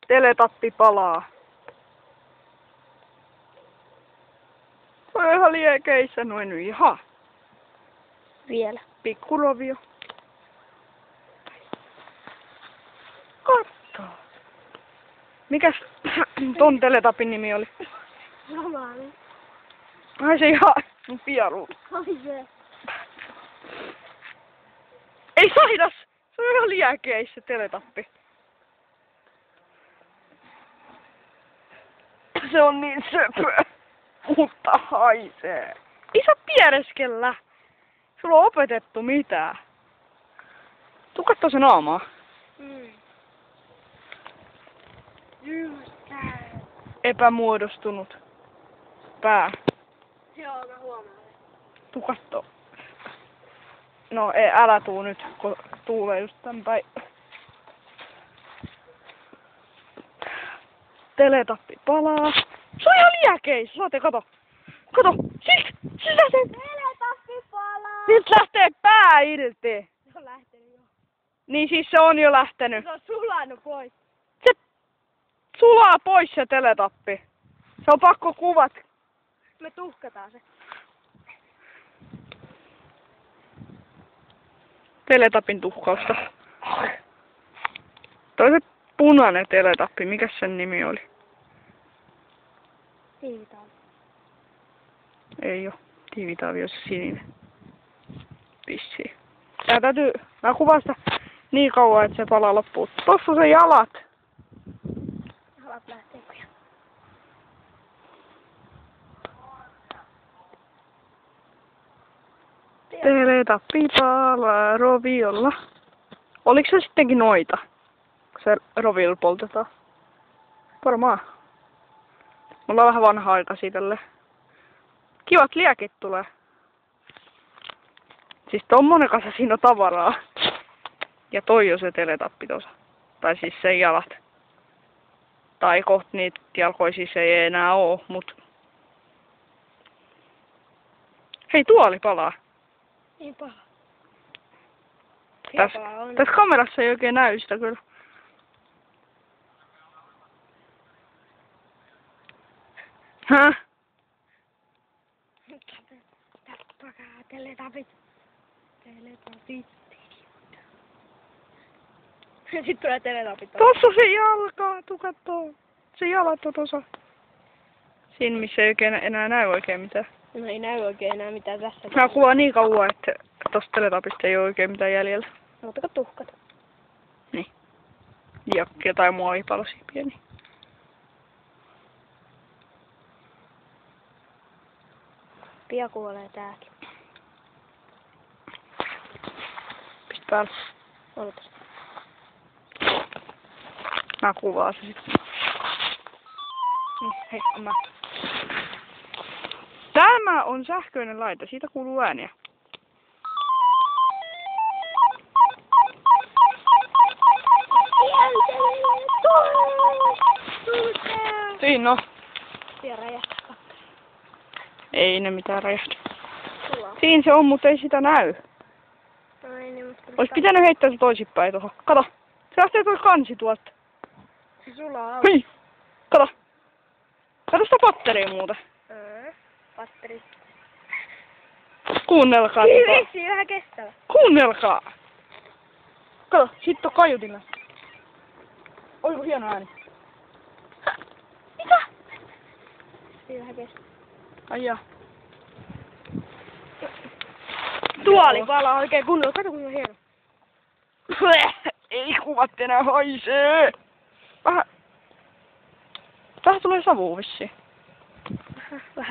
Teletappi palaa. Se on ihan liekeissä noin ihan. Vielä. Pikkurovio. Katso. Mikäs ton teletapin nimi oli? Romani. Ai se ihan mun pieruut. Ai se. Ei saidas! Se on ihan liekeissä teletappi. Se on niin söpö. Mutta haisee. Ei saa piereskellä. Sulla on opetettu mitään. Tuu kattoo sen naamaa. Epämuodostunut pää. Joo, mä huomaan. Tuu kattoo. No ei, älä tuu nyt, kun tuulee just tän päin. Teletappi palaa. Se on ihan liekeissä, saate kato. Kato, siis lähtee. Teletappi palaa! Nyt lähtee pää irti. Se on lähtenyt jo. Niin siis se on jo lähtenyt. Se on sulanut pois. Se sulaa pois se teletappi. Se on pakko kuvat. Me tuhkataan se. Teletapin tuhkausta. Toi se punainen teletappi, mikäs sen nimi oli? Tiivitaavi. Ei oo. Tiivitaavi on se sininen. Vissiin. Tää täytyy... Mä kuvaan sitä niin kauan, että se palaa loppuun. Tossa on se jalat. Jalat lähtee pian. Teletappi palaa roviolla. Oliko se sittenkin noita? Kun se roviolla poltetaan. Varmaan. Mulla on vähän vanha aika siitä. Kivat liekit tulee. Siis tommonen kasa siinä on tavaraa. Ja toi on se teletappi tossa. Tai siis sen jalat. Tai kohta niitä jalkoja siis ei enää oo, mut... Hei, tuoli palaa. Niin paha. Tässä kamerassa ei oikein näy sitä kyllä. Häh? Tappakaa teletapit. Teletapit. Sitten tulee teletapit. Tossa se jalka, tuu kattoo. Se jalat on tossa. Siinä missä ei oikein enää näy oikein mitään. No ei näy oikein enää mitään tässä. Mä kuvaan niin kauan, että tosta teletapista ei oo oikein mitään jäljellä. Ootako tuhkat? Niin. Ja jotain muovipalosia pieni. Pian kuolee tääkin. Pistä päälle. Odotas. Mä kuvaan se sitten. Niin, hei, mä. Tämä on sähköinen laite, siitä kuuluu ääniä. Siinä on. Siellä räjähtää. Ei ne mitään räjähdä. Sulaa. Siinä se on, mutta ei sitä näy. No ei niin, mutta... Ois pitänyt heittää se toisinpäin tuohon. Kato. Se lähtee tuo kansi tuolta. Se sulaa. Hei. Kato. Kato sitä patteria muuten. Patteri. Kuunnelkaa. Vissiin vähän kestävä. Kuunnelkaa. Kato, sit on kaiutilla. Oiku hieno ääni. Mitä? Vissiin vähän kestävä. Ai jaa. Tuoli palaa oikein kunnolla. Kato kuinka hieno. Ei kuvat enää haisee. Vähän tulee savua vissiin. Vähän